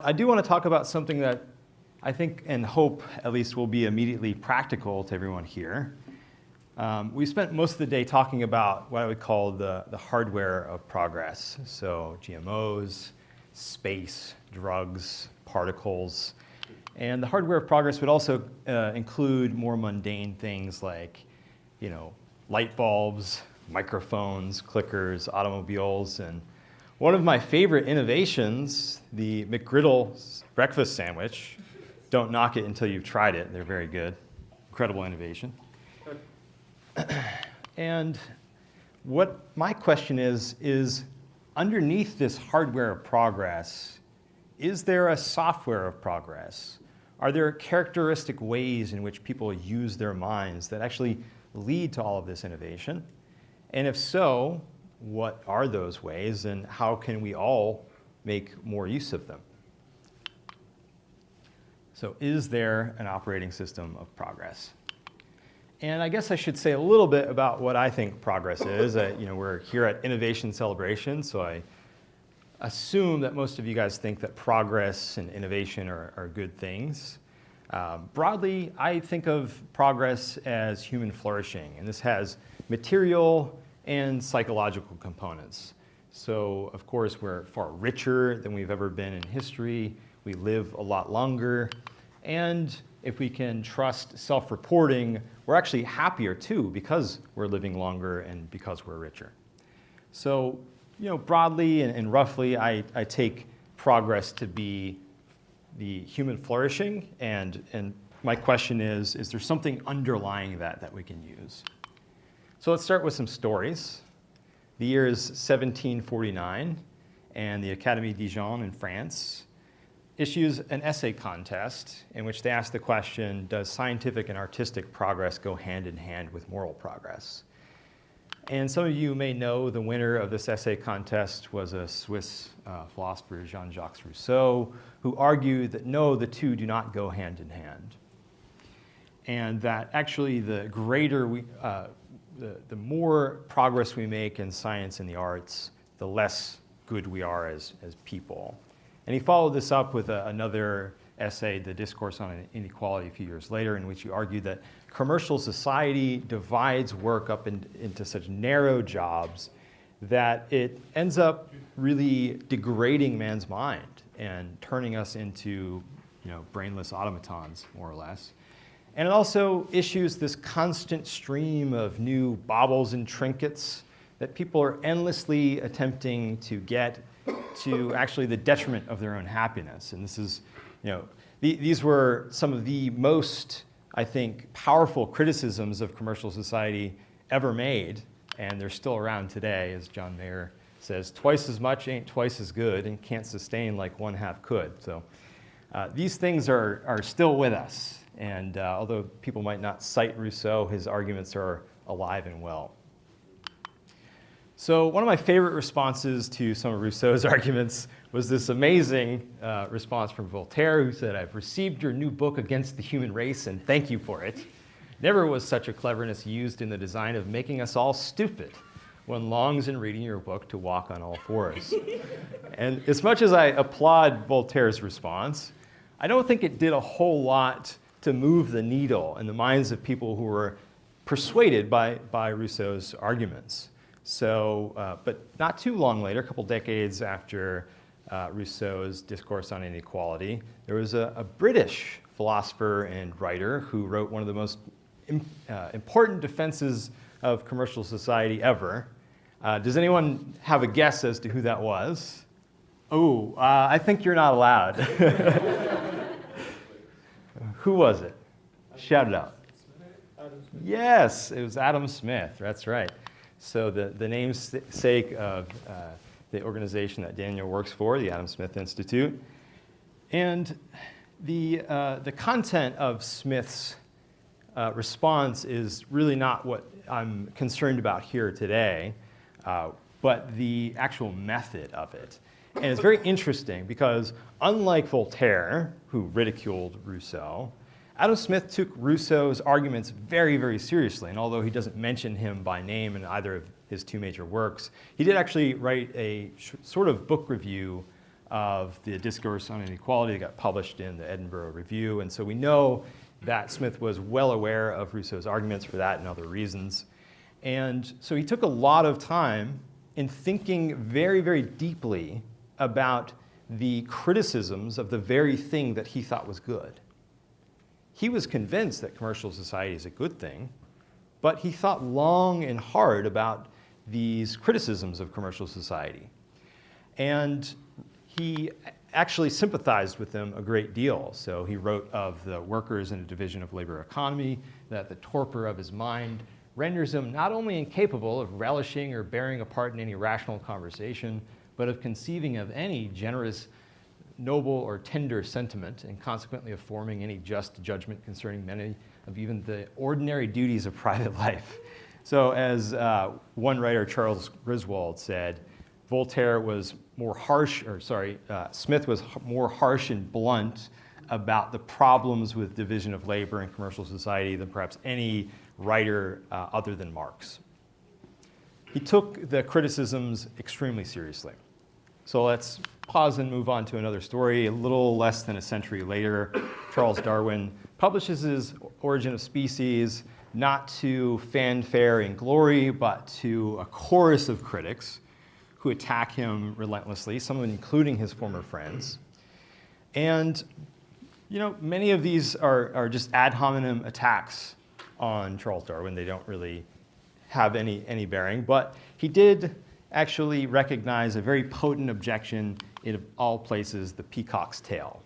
I do want to talk about something that I think and hope at least will be immediately practical to everyone here. We spent most of the day talking about what I would call the hardware of progress. So GMOs, space, drugs, particles. And the hardware of progress would also include more mundane things like, light bulbs, microphones, clickers, automobiles, and one of my favorite innovations, the McGriddle breakfast sandwich. Don't knock it until you've tried it. They're very good. Incredible innovation. And what my question is underneath this hardware of progress, is there a software of progress? Are there characteristic ways in which people use their minds that actually lead to all of this innovation? And if so, what are those ways, and how can we all make more use of them? So is there an operating system of progress? And I guess I should say a little bit about what I think progress is. We're here at Innovation Celebration, so I assume that most of you guys think that progress and innovation are good things. Broadly, I think of progress as human flourishing, and this has material and psychological components. So, of course, we're far richer than we've ever been in history. We live a lot longer. And if we can trust self-reporting, we're actually happier too because we're living longer and because we're richer. So, broadly and roughly, I take progress to be the human flourishing. And my question is there something underlying that we can use? So let's start with some stories. The year is 1749, and the Académie Dijon in France issues an essay contest in which they ask the question, does scientific and artistic progress go hand in hand with moral progress? And some of you may know the winner of this essay contest was a Swiss philosopher, Jean-Jacques Rousseau, who argued that no, the two do not go hand in hand. And that actually the greater the more progress we make in science and the arts, the less good we are as people. And he followed this up with another essay, The Discourse on Inequality, a few years later, in which he argued that commercial society divides work up into such narrow jobs that it ends up really degrading man's mind and turning us into brainless automatons, more or less. And it also issues this constant stream of new baubles and trinkets that people are endlessly attempting to get to actually the detriment of their own happiness. And this is, these were some of the most, I think, powerful criticisms of commercial society ever made, and they're still around today, as John Mayer says, twice as much ain't twice as good and can't sustain like one half could. So these things are still with us. And although people might not cite Rousseau, his arguments are alive and well. So one of my favorite responses to some of Rousseau's arguments was this amazing response from Voltaire, who said, "I've received your new book against the human race, and thank you for it. Never was such a cleverness used in the design of making us all stupid. One longs in reading your book to walk on all fours." And as much as I applaud Voltaire's response, I don't think it did a whole lot to move the needle in the minds of people who were persuaded by Rousseau's arguments. So, but not too long later, a couple decades after Rousseau's Discourse on Inequality, there was a British philosopher and writer who wrote one of the most important defenses of commercial society ever. Does anyone have a guess as to who that was? Oh, I think you're not allowed. Who was it? Shout it out. Yes, it was Adam Smith. That's right. So the namesake of the organization that Daniel works for, the Adam Smith Institute. And the content of Smith's response is really not what I'm concerned about here today, but the actual method of it. And it's very interesting because unlike Voltaire, who ridiculed Rousseau, Adam Smith took Rousseau's arguments very, very seriously. And although he doesn't mention him by name in either of his two major works, he did actually write a sort of book review of the Discourse on Inequality that got published in the Edinburgh Review. And so we know that Smith was well aware of Rousseau's arguments for that and other reasons. And so he took a lot of time in thinking very, very deeply about the criticisms of the very thing that he thought was good. He was convinced that commercial society is a good thing, but he thought long and hard about these criticisms of commercial society. And he actually sympathized with them a great deal. So he wrote of the workers in a division of labor economy that the torpor of his mind renders him not only incapable of relishing or bearing a part in any rational conversation, but of conceiving of any generous, noble, or tender sentiment, and consequently of forming any just judgment concerning many of even the ordinary duties of private life. So as one writer, Charles Griswold, said, Voltaire was more harsh, Smith was more harsh and blunt about the problems with division of labor in commercial society than perhaps any writer other than Marx. He took the criticisms extremely seriously. So let's pause and move on to another story. A little less than a century later, Charles Darwin publishes his Origin of Species, not to fanfare and glory, but to a chorus of critics who attack him relentlessly, some of them including his former friends. And many of these are just ad hominem attacks on Charles Darwin. They don't really have any bearing, but he did actually recognize a very potent objection in all places, the peacock's tail.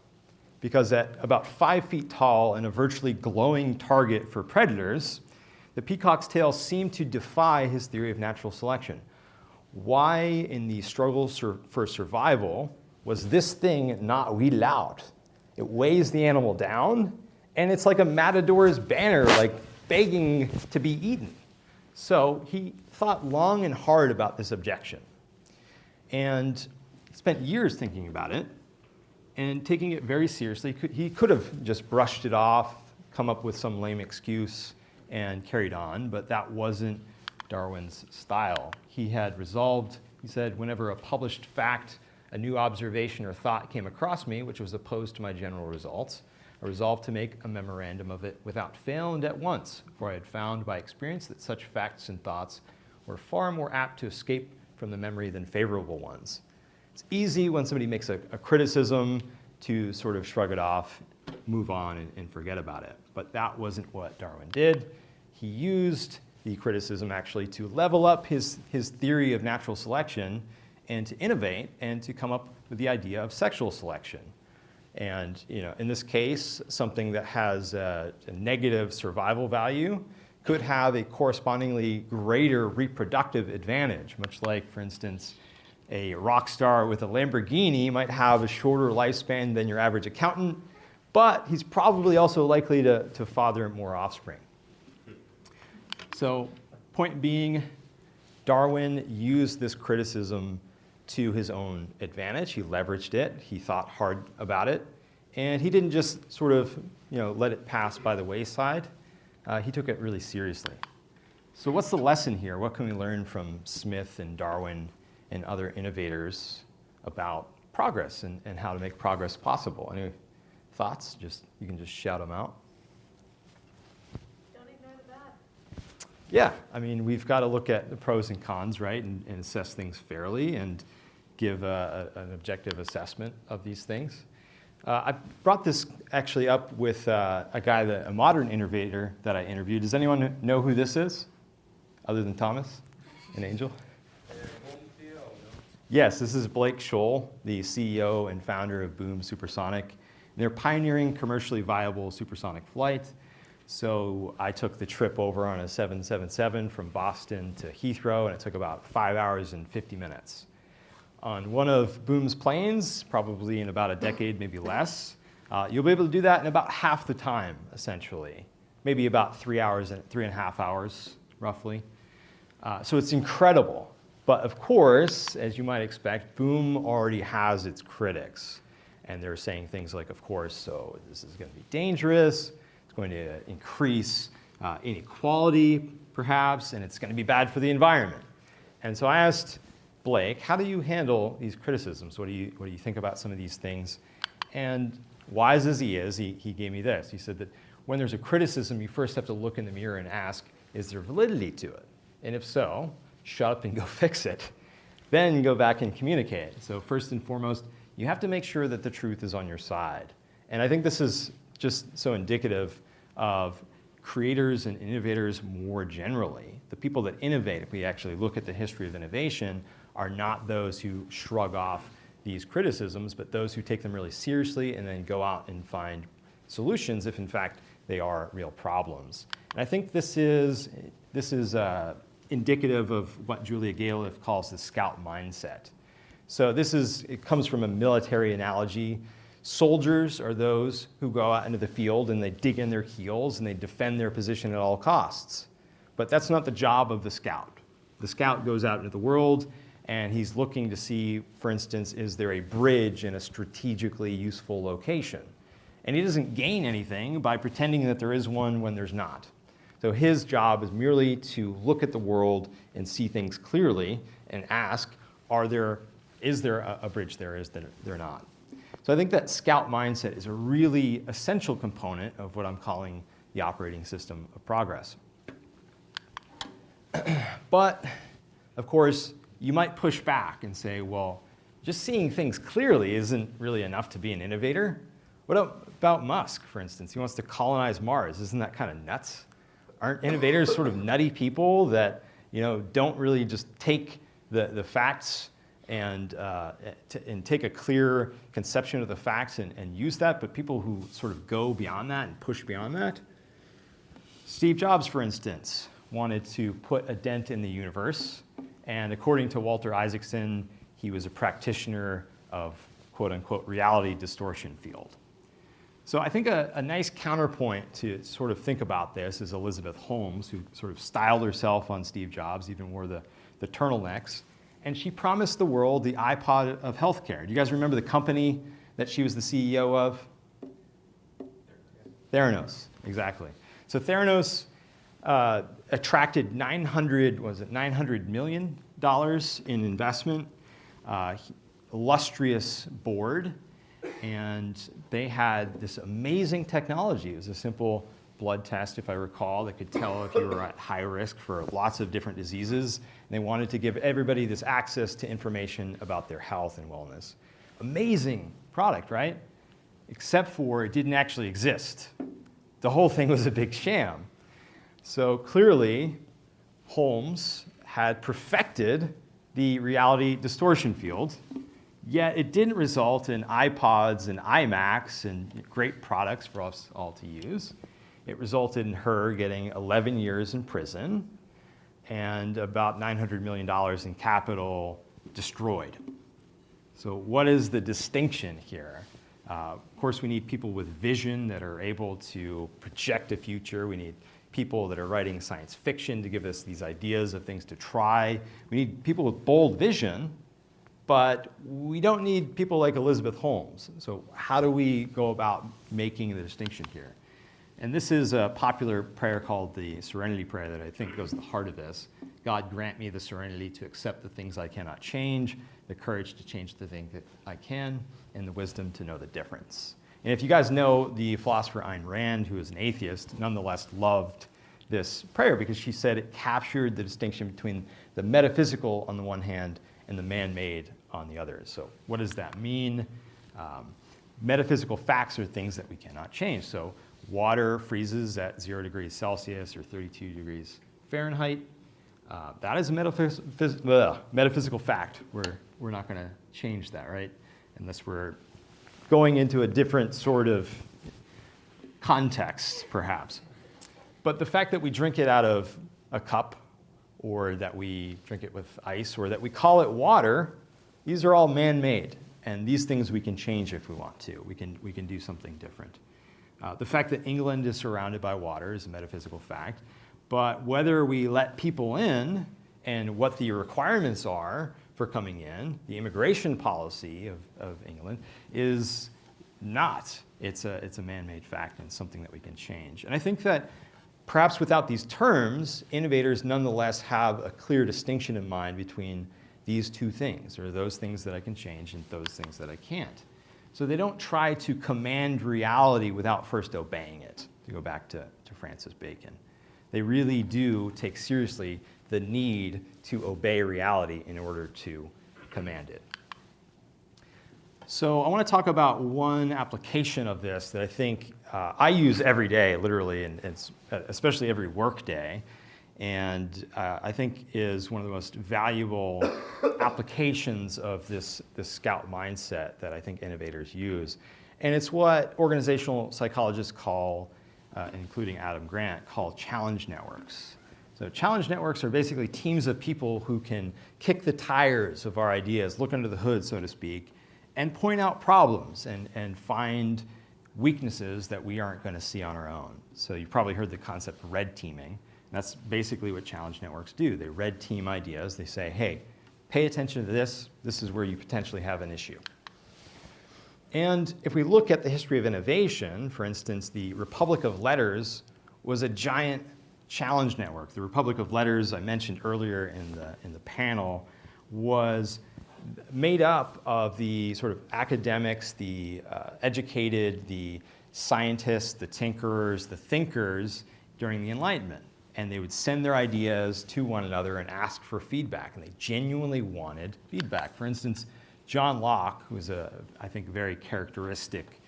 Because at about 5 feet tall and a virtually glowing target for predators, the peacock's tail seemed to defy his theory of natural selection. Why, in the struggles for survival, was this thing not wheeled out? It weighs the animal down, and it's like a matador's banner, like begging to be eaten. So he thought long and hard about this objection, and spent years thinking about it and taking it very seriously. He could have just brushed it off, come up with some lame excuse, and carried on, but that wasn't Darwin's style. He had resolved, he said, whenever a published fact, a new observation or thought came across me, which was opposed to my general results, I resolved to make a memorandum of it without fail and at once, for I had found by experience that such facts and thoughts were far more apt to escape from the memory than favorable ones. It's easy when somebody makes a criticism to sort of shrug it off, move on, and forget about it. But that wasn't what Darwin did. He used the criticism actually to level up his theory of natural selection and to innovate and to come up with the idea of sexual selection. And in this case, something that has a negative survival value could have a correspondingly greater reproductive advantage, much like, for instance, a rock star with a Lamborghini might have a shorter lifespan than your average accountant, but he's probably also likely to father more offspring. So, point being, Darwin used this criticism to his own advantage. He leveraged it. He thought hard about it. And he didn't just sort of let it pass by the wayside. He took it really seriously. So what's the lesson here? What can we learn from Smith and Darwin and other innovators about progress and how to make progress possible? Any thoughts? You can just shout them out. Don't ignore the bad. Yeah, we've got to look at the pros and cons, right, and assess things fairly and give an objective assessment of these things. I brought this actually up with a modern innovator that I interviewed. Does anyone know who this is, other than Thomas and Angel? Yes, this is Blake Scholl, the CEO and founder of Boom Supersonic. They're pioneering commercially viable supersonic flight. So I took the trip over on a 777 from Boston to Heathrow, and it took about 5 hours and 50 minutes. On one of Boom's planes, probably in about a decade, maybe less, you'll be able to do that in about half the time, essentially. Maybe about 3 hours and 3.5 hours, roughly. So it's incredible. But of course, as you might expect, Boom already has its critics. And they're saying things like, of course, so this is going to be dangerous. It's going to increase inequality, perhaps, and it's going to be bad for the environment. And so I asked Blake, how do you handle these criticisms? What do you think about some of these things? And wise as he is, he gave me this. He said that when there's a criticism, you first have to look in the mirror and ask, is there validity to it? And if so, shut up and go fix it. Then go back and communicate. So first and foremost, you have to make sure that the truth is on your side. And I think this is just so indicative of creators and innovators more generally. The people that innovate, if we actually look at the history of innovation, are not those who shrug off these criticisms, but those who take them really seriously and then go out and find solutions if in fact they are real problems. And I think this is indicative of what Julia Galef calls the scout mindset. So it comes from a military analogy. Soldiers are those who go out into the field and they dig in their heels and they defend their position at all costs. But that's not the job of the scout. The scout goes out into the world and he's looking to see, for instance, is there a bridge in a strategically useful location? And he doesn't gain anything by pretending that there is one when there's not. So his job is merely to look at the world and see things clearly and ask, is there a bridge there, is there not? So I think that scout mindset is a really essential component of what I'm calling the operating system of progress. But, of course, you might push back and say, well, just seeing things clearly isn't really enough to be an innovator. What about Musk, for instance? He wants to colonize Mars. Isn't that kind of nuts? Aren't innovators sort of nutty people that don't really just take the facts and take a clear conception of the facts and use that, but people who sort of go beyond that and push beyond that? Steve Jobs, for instance, wanted to put a dent in the universe. And according to Walter Isaacson, he was a practitioner of quote-unquote reality distortion field. So I think a nice counterpoint to sort of think about this is Elizabeth Holmes, who sort of styled herself on Steve Jobs, even wore the turtlenecks. And she promised the world the iPod of healthcare. Do you guys remember the company that she was the CEO of? Theranos, exactly. So Theranos attracted $900 million in investment, illustrious board, and they had this amazing technology. It was a simple blood test, if I recall, that could tell if you were at high risk for lots of different diseases. And they wanted to give everybody this access to information about their health and wellness. Amazing product, right? Except for it didn't actually exist. The whole thing was a big sham. So clearly, Holmes had perfected the reality distortion field, yet it didn't result in iPods and iMacs and great products for us all to use. It resulted in her getting 11 years in prison and about $900 million in capital destroyed. So what is the distinction here? Of course, we need people with vision that are able to project a future. We need people that are writing science fiction to give us these ideas of things to try. We need people with bold vision, but we don't need people like Elizabeth Holmes. So how do we go about making the distinction here? And this is a popular prayer called the Serenity Prayer that I think goes to the heart of this. God, grant me the serenity to accept the things I cannot change, the courage to change the thing that I can, and the wisdom to know the difference. And if you guys know the philosopher Ayn Rand, who is an atheist, nonetheless loved this prayer because she said it captured the distinction between the metaphysical on the one hand and the man-made on the other. So what does that mean? Metaphysical facts are things that we cannot change. So water freezes at 0 degrees Celsius or 32 degrees Fahrenheit. That is a metaphysical fact. We're not going to change that, right? Unless we're going into a different sort of context, perhaps. But the fact that we drink it out of a cup, or that we drink it with ice, or that we call it water, these are all man-made. And these things we can change if we want to. We can do something different. The fact that England is surrounded by water is a metaphysical fact. But whether we let people in and what the requirements are for coming in, the immigration policy of England is not. It's a man-made fact and something that we can change. And I think that perhaps without these terms, innovators nonetheless have a clear distinction in mind between these two things. There are those things that I can change and those things that I can't. So they don't try to command reality without first obeying it, to go back to Francis Bacon. They really do take seriously the need to obey reality in order to command it. So I want to talk about one application of this that I think I use every day, literally, and especially every work day, and I think is one of the most valuable applications of this scout mindset that I think innovators use. And it's what organizational psychologists call, including Adam Grant, call challenge networks. So challenge networks are basically teams of people who can kick the tires of our ideas, look under the hood, so to speak, and point out problems and find weaknesses that we aren't going to see on our own. So you've probably heard the concept of red teaming. That's basically what challenge networks do. They red team ideas. They say, hey, pay attention to this. This is where you potentially have an issue. And if we look at the history of innovation, for instance, the Republic of Letters was a giant challenge network. The Republic of Letters, I mentioned earlier in the panel, was made up of the sort of academics, the educated, the scientists, the tinkerers, the thinkers during the Enlightenment. And they would send their ideas to one another and ask for feedback. And they genuinely wanted feedback. For instance, John Locke, who was I think, a very characteristic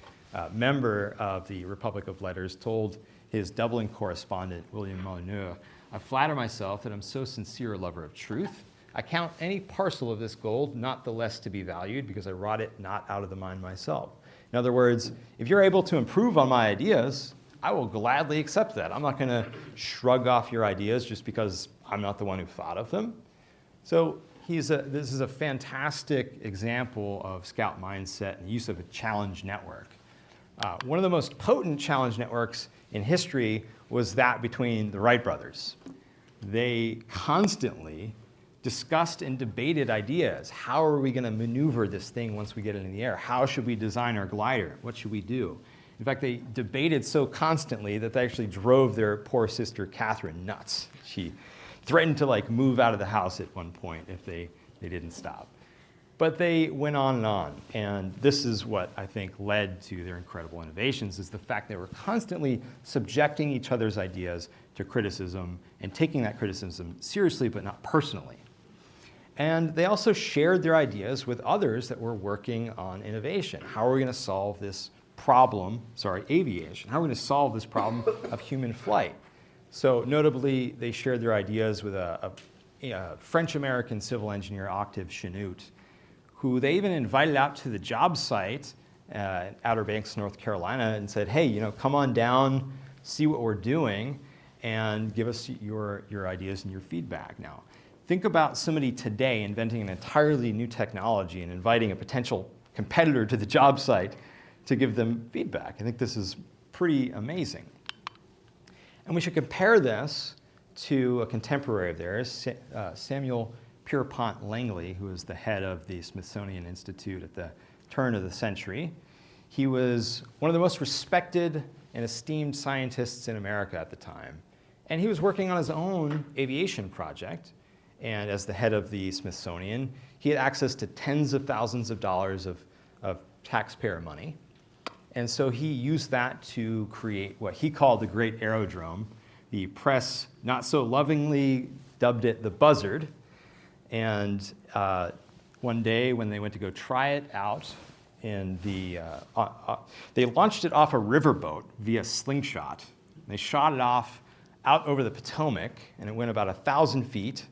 member of the Republic of Letters, told his Dublin correspondent, William Molyneux, "I flatter myself that I'm so sincere a lover of truth. I count any parcel of this gold not the less to be valued because I wrought it not out of the mind myself." In other words, if you're able to improve on my ideas, I will gladly accept that. I'm not going to shrug off your ideas just because I'm not the one who thought of them. So this is a fantastic example of scout mindset and use of a challenge network. One of the most potent challenge networks in history was that between the Wright brothers. They constantly discussed and debated ideas. How are we going to maneuver this thing once we get it in the air? How should we design our glider? What should we do? In fact, they debated so constantly that they actually drove their poor sister Catherine nuts. She threatened to move out of the house at one point if they didn't stop. But they went on, and this is what I think led to their incredible innovations, is the fact they were constantly subjecting each other's ideas to criticism and taking that criticism seriously but not personally. And they also shared their ideas with others that were working on innovation. How are we going to solve this problem, aviation? How are we going to solve this problem of human flight? So notably, they shared their ideas with a French-American civil engineer, Octave Chanute, who they even invited out to the job site at Outer Banks, North Carolina, and said, hey, come on down, see what we're doing, and give us your ideas and your feedback. Now, think about somebody today inventing an entirely new technology and inviting a potential competitor to the job site to give them feedback. I think this is pretty amazing. And we should compare this to a contemporary of theirs, Samuel Pierpont Langley, who was the head of the Smithsonian Institute at the turn of the century. He was one of the most respected and esteemed scientists in America at the time. And he was working on his own aviation project. And as the head of the Smithsonian, he had access to tens of thousands of dollars of taxpayer money. And so he used that to create what he called the Great Aerodrome. The press not so lovingly dubbed it the Buzzard. And one day when they went to go try it out, they launched it off a riverboat via slingshot. They shot it off out over the Potomac, and it went about 1,000 feet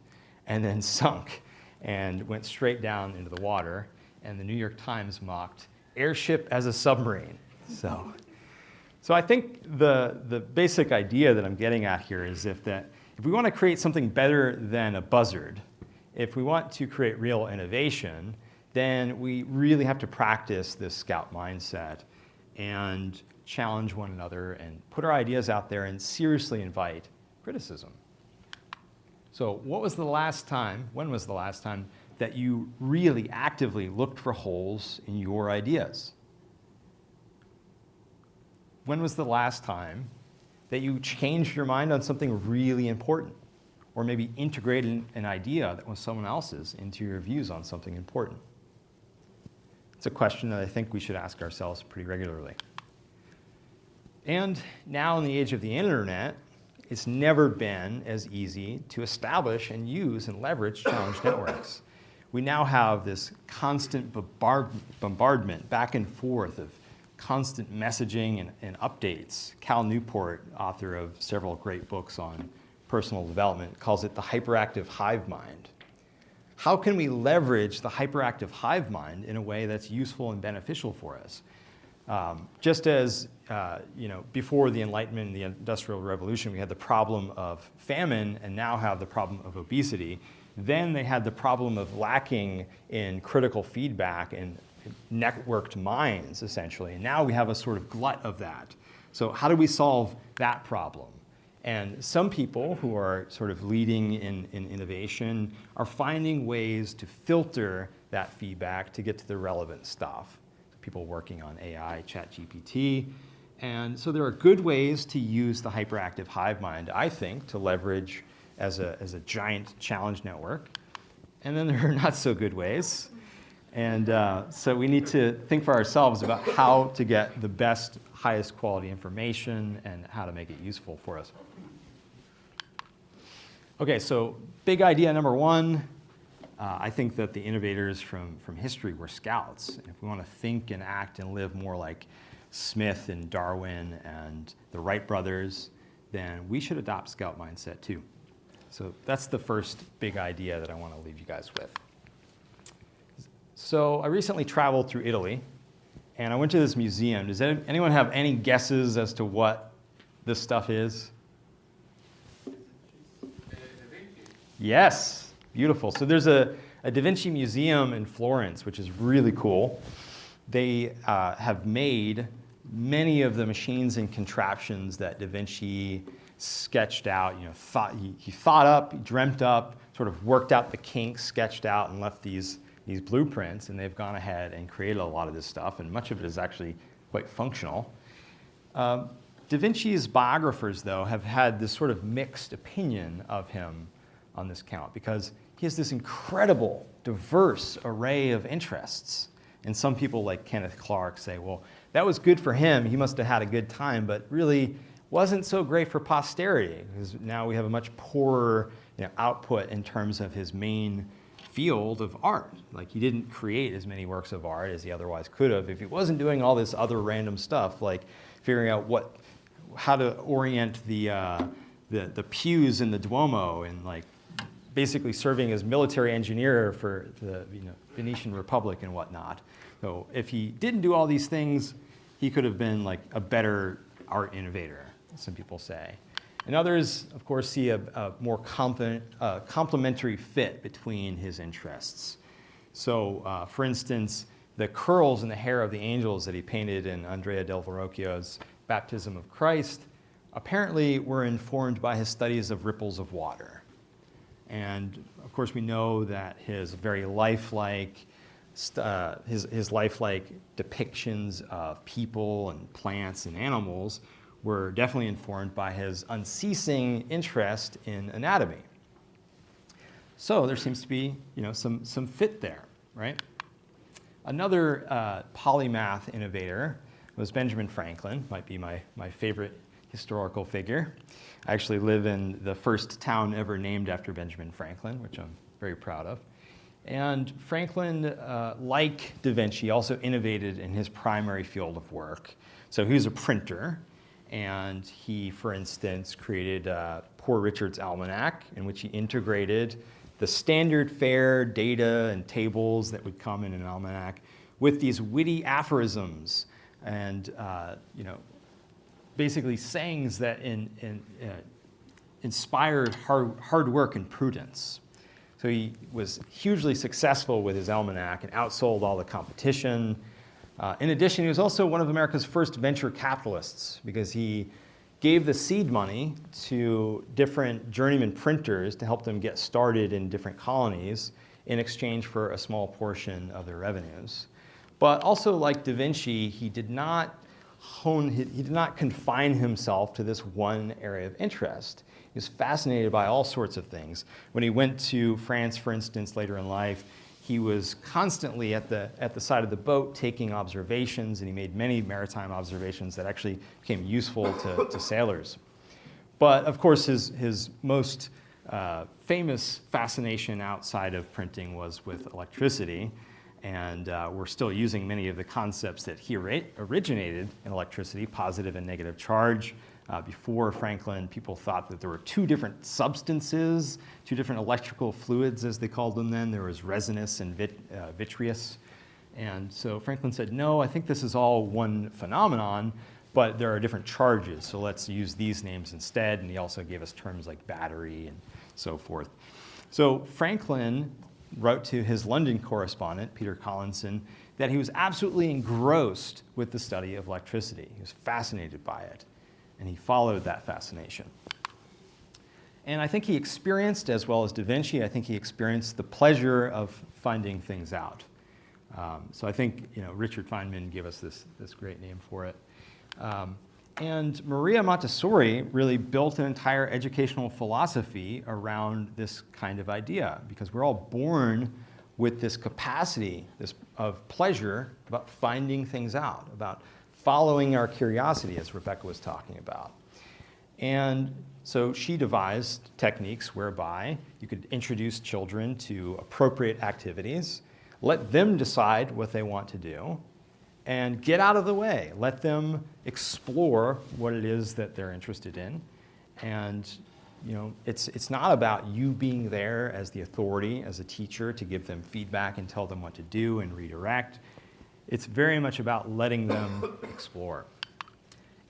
and then sunk and went straight down into the water. And the New York Times mocked airship as a submarine. So I think the basic idea that I'm getting at here is if we want to create something better than a buzzard, if we want to create real innovation, then we really have to practice this scout mindset and challenge one another and put our ideas out there and seriously invite criticism. So when was the last time that you really actively looked for holes in your ideas? When was the last time that you changed your mind on something really important? or maybe integrate an idea that was someone else's into your views on something important? It's a question that I think we should ask ourselves pretty regularly. And now in the age of the internet, it's never been as easy to establish and use and leverage challenge networks. We now have this constant bombardment back and forth of constant messaging and updates. Cal Newport, author of several great books on personal development, calls it the hyperactive hive mind. How can we leverage the hyperactive hive mind in a way that's useful and beneficial for us? Just as before the Enlightenment and the Industrial Revolution, we had the problem of famine and now have the problem of obesity. Then they had the problem of lacking in critical feedback and networked minds, essentially. And now we have a sort of glut of that. So how do we solve that problem? And some people who are sort of leading in innovation are finding ways to filter that feedback to get to the relevant stuff. People working on AI, ChatGPT. And so there are good ways to use the hyperactive hive mind, I think, to leverage as a giant challenge network. And then there are not so good ways. And so we need to think for ourselves about how to get the best, highest quality information and how to make it useful for us. Okay, so big idea number one. I think that the innovators from history were scouts. And if we want to think and act and live more like Smith and Darwin and the Wright brothers, then we should adopt scout mindset too. So that's the first big idea that I want to leave you guys with. So I recently traveled through Italy, and I went to this museum. Does anyone have any guesses as to what this stuff is? Yes, beautiful. So there's a Da Vinci museum in Florence, which is really cool. They have made many of the machines and contraptions that Da Vinci sketched out, he thought up, he dreamt up, sort of worked out the kinks, sketched out, and left these blueprints, and they've gone ahead and created a lot of this stuff, and much of it is actually quite functional. Da Vinci's biographers, though, have had this sort of mixed opinion of him on this count, because he has this incredible, diverse array of interests. And some people, like Kenneth Clark, say, well, that was good for him, he must have had a good time, but really wasn't so great for posterity, because now we have a much poorer output in terms of his main field of art. Like, he didn't create as many works of art as he otherwise could have if he wasn't doing all this other random stuff, like figuring out how to orient the pews in the Duomo, and like basically serving as military engineer for the Venetian Republic and whatnot. So if he didn't do all these things, he could have been like a better art innovator, some people say. And others, of course, see a more complementary fit between his interests. So, for instance, the curls in the hair of the angels that he painted in Andrea del Verrocchio's Baptism of Christ apparently were informed by his studies of ripples of water. And, of course, we know that his very lifelike, his lifelike depictions of people and plants and animals were definitely informed by his unceasing interest in anatomy. So there seems to be, some fit there, right? Another polymath innovator was Benjamin Franklin, might be my favorite historical figure. I actually live in the first town ever named after Benjamin Franklin, which I'm very proud of. And Franklin, like Da Vinci, also innovated in his primary field of work. So he was a printer, and he, for instance, created Poor Richard's Almanac, in which he integrated the standard fare data and tables that would come in an almanac with these witty aphorisms and basically sayings that inspired hard work and prudence. So he was hugely successful with his almanac and outsold all the competition. In addition, he was also one of America's first venture capitalists, because he gave the seed money to different journeyman printers to help them get started in different colonies in exchange for a small portion of their revenues. But also, like Da Vinci, he did not he did not confine himself to this one area of interest. He was fascinated by all sorts of things. When he went to France, for instance, later in life, he was constantly at the side of the boat taking observations, and he made many maritime observations that actually became useful to sailors. But of course, his most famous fascination outside of printing was with electricity, and we're still using many of the concepts that he originated in electricity, positive and negative charge. Before Franklin, people thought that there were two different substances, two different electrical fluids, as they called them then. There was resinous and vitreous. And so Franklin said, no, I think this is all one phenomenon, but there are different charges, so let's use these names instead. And he also gave us terms like battery and so forth. So Franklin wrote to his London correspondent, Peter Collinson, that he was absolutely engrossed with the study of electricity. He was fascinated by it, and he followed that fascination. And I think he experienced, as well as Da Vinci, I think he experienced the pleasure of finding things out. So I think Richard Feynman gave us this great name for it. And Maria Montessori really built an entire educational philosophy around this kind of idea, because we're all born with this capacity of pleasure about finding things out, about following our curiosity, as Rebecca was talking about. And so she devised techniques whereby you could introduce children to appropriate activities, let them decide what they want to do, and get out of the way. Let them explore what it is that they're interested in. And it's not about you being there as the authority, as a teacher, to give them feedback and tell them what to do and redirect. It's very much about letting them explore.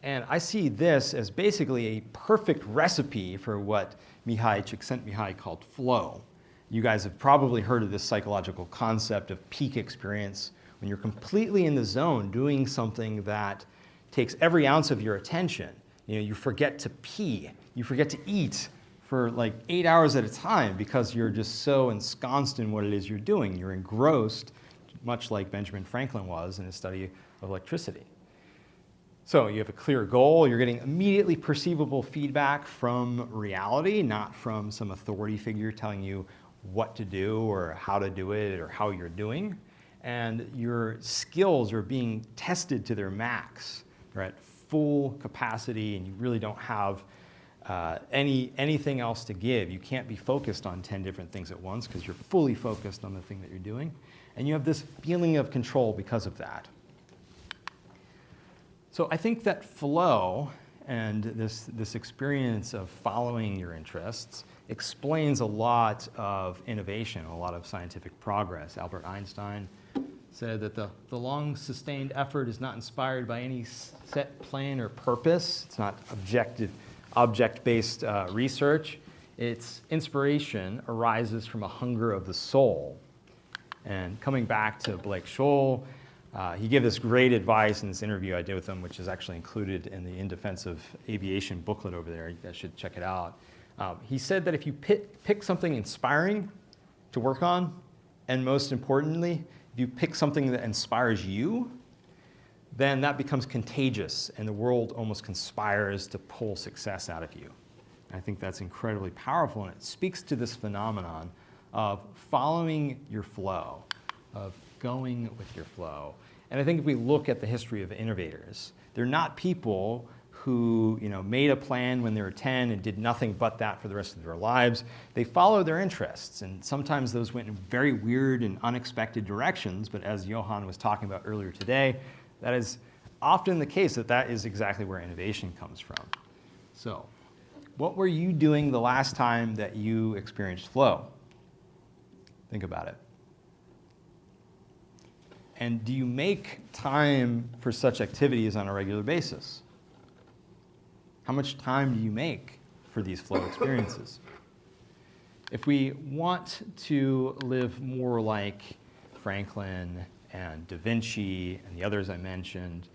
And I see this as basically a perfect recipe for what Csikszentmihalyi called flow. You guys have probably heard of this psychological concept of peak experience, when you're completely in the zone doing something that takes every ounce of your attention. You forget to pee, you forget to eat for like 8 hours at a time because you're just so ensconced in what it is you're doing. You're engrossed, much like Benjamin Franklin was in his study of electricity. So you have a clear goal, you're getting immediately perceivable feedback from reality, not from some authority figure telling you what to do or how to do it or how you're doing. And your skills are being tested to their max. You're at full capacity and you really don't have anything else to give. You can't be focused on 10 different things at once because you're fully focused on the thing that you're doing. And you have this feeling of control because of that. So I think that flow and this experience of following your interests explains a lot of innovation, a lot of scientific progress. Albert Einstein said that the long sustained effort is not inspired by any set plan or purpose. It's not object-based research. Its inspiration arises from a hunger of the soul. And coming back to Blake Scholl, he gave this great advice in this interview I did with him, which is actually included in the In Defense of Aviation booklet over there. You guys should check it out. He said that if you pick something inspiring to work on, and most importantly, if you pick something that inspires you, then that becomes contagious, and the world almost conspires to pull success out of you. I think that's incredibly powerful, and it speaks to this phenomenon of following your flow, of going with your flow. And I think if we look at the history of innovators, they're not people who made a plan when they were 10 and did nothing but that for the rest of their lives. They followed their interests, and sometimes those went in very weird and unexpected directions, but as Johan was talking about earlier today, that is often the case, that is exactly where innovation comes from. So, what were you doing the last time that you experienced flow? Think about it. And do you make time for such activities on a regular basis? How much time do you make for these flow experiences? If we want to live more like Franklin and Da Vinci and the others I mentioned,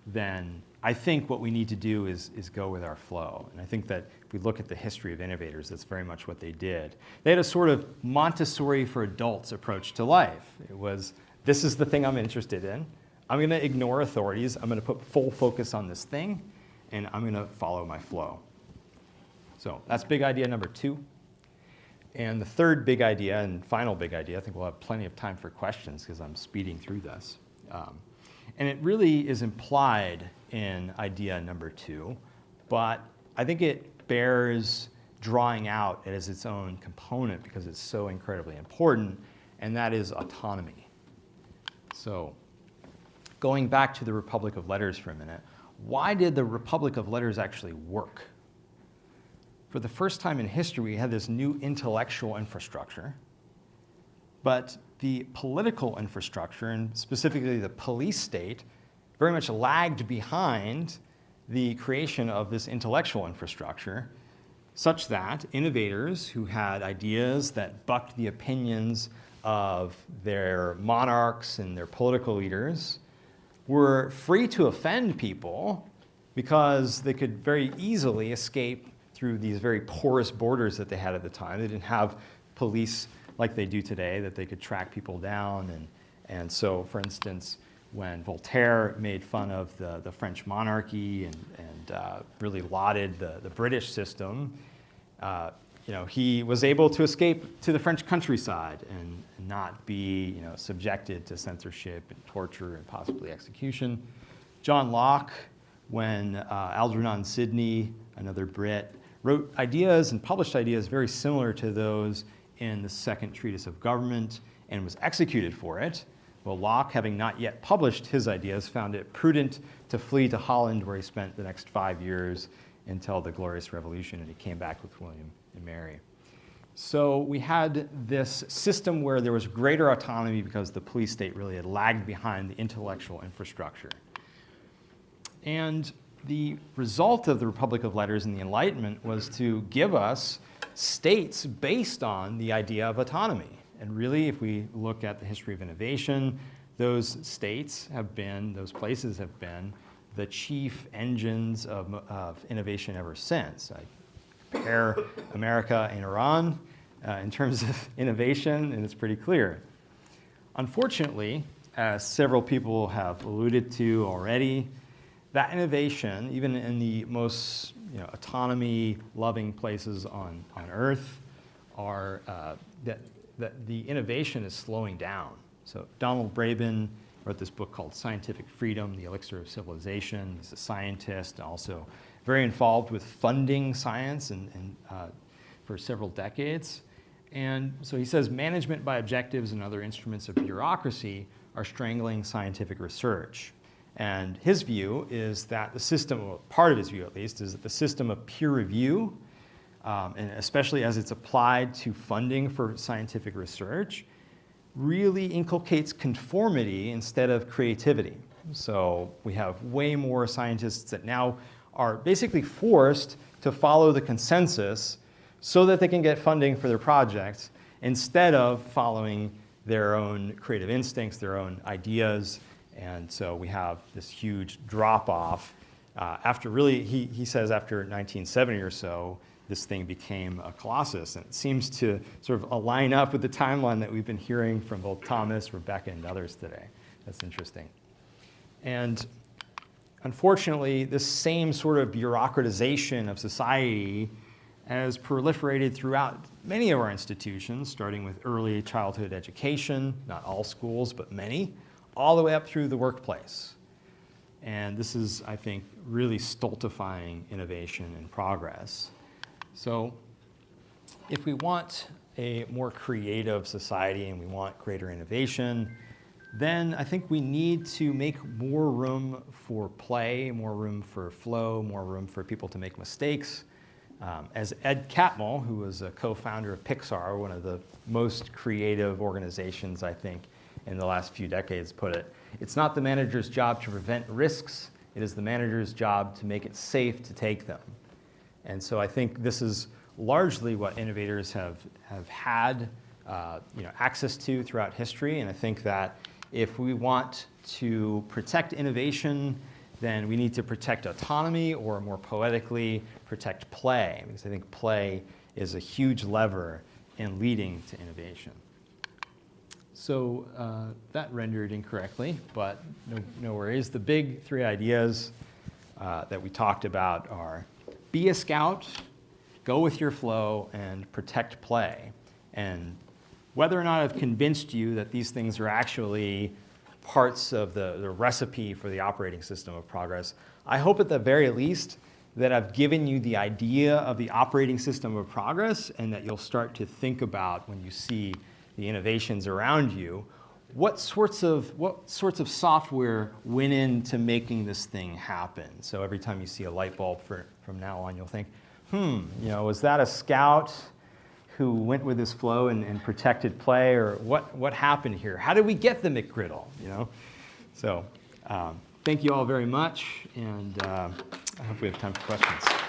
then I think what we need to do is go with our flow. And I think that if we look at the history of innovators, that's very much what they did. They had a sort of Montessori for adults approach to life. It was, this is the thing I'm interested in. I'm going to ignore authorities. I'm going to put full focus on this thing, and I'm going to follow my flow. So that's big idea number 2. And the third big idea and final big idea, I think we'll have plenty of time for questions because I'm speeding through this. And it really is implied in idea number 2, but I think it bears drawing out as its own component because it's so incredibly important, and that is autonomy. So going back to the Republic of Letters for a minute, why did the Republic of Letters actually work? For the first time in history, we had this new intellectual infrastructure, but the political infrastructure, and specifically the police state, very much lagged behind the creation of this intellectual infrastructure, such that innovators who had ideas that bucked the opinions of their monarchs and their political leaders were free to offend people because they could very easily escape through these very porous borders that they had at the time. They didn't have police like they do today that they could track people down. And so, for instance, when Voltaire made fun of the French monarchy and really lauded the British system, he was able to escape to the French countryside and not be subjected to censorship and torture and possibly execution. John Locke, when Algernon Sidney, another Brit, wrote ideas and published ideas very similar to those in the Second Treatise of Government and was executed for it. Well, Locke, having not yet published his ideas, found it prudent to flee to Holland, where he spent the next 5 years until the Glorious Revolution, and he came back with William and Mary. So we had this system where there was greater autonomy because the police state really had lagged behind the intellectual infrastructure. And the result of the Republic of Letters and the Enlightenment was to give us states based on the idea of autonomy. And really, if we look at the history of innovation, those states have been, those places have been the chief engines of innovation ever since. I compare America and Iran in terms of innovation, and it's pretty clear. Unfortunately, as several people have alluded to already, that innovation, even in the most autonomy-loving places on Earth, are that the innovation is slowing down. So Donald Braben wrote this book called Scientific Freedom, The Elixir of Civilization. He's a scientist, also very involved with funding science and for several decades. And so he says management by objectives and other instruments of bureaucracy are strangling scientific research. And his view is that the system, or part of his view at least, is that the system of peer review, and especially as it's applied to funding for scientific research, really inculcates conformity instead of creativity. So we have way more scientists that now are basically forced to follow the consensus so that they can get funding for their projects instead of following their own creative instincts, their own ideas. And so we have this huge drop-off. After really, he says after 1970 or so, this thing became a colossus. And it seems to sort of align up with the timeline that we've been hearing from both Thomas, Rebecca, and others today. That's interesting. And unfortunately, this same sort of bureaucratization of society has proliferated throughout many of our institutions, starting with early childhood education, not all schools, but many, all the way up through the workplace. And this is, I think, really stultifying innovation and progress. So if we want a more creative society and we want greater innovation, then I think we need to make more room for play, more room for flow, more room for people to make mistakes. As Ed Catmull, who was a co-founder of Pixar, one of the most creative organizations, I think, in the last few decades, put it, it's not the manager's job to prevent risks, it is the manager's job to make it safe to take them. And so I think this is largely what innovators have had access to throughout history. And I think that if we want to protect innovation, then we need to protect autonomy, or more poetically, protect play, because I think play is a huge lever in leading to innovation. So that rendered incorrectly, but no worries. The big three ideas that we talked about are be a scout, go with your flow, and protect play. And whether or not I've convinced you that these things are actually parts of the recipe for the operating system of progress, I hope at the very least that I've given you the idea of the operating system of progress and that you'll start to think about when you see the innovations around you, what sorts of software went into making this thing happen. So every time you see a light bulb from now on, you'll think, was that a scout who went with this flow and protected play, or what happened here? How did we get the McGriddle? So thank you all very much, and I hope we have time for questions.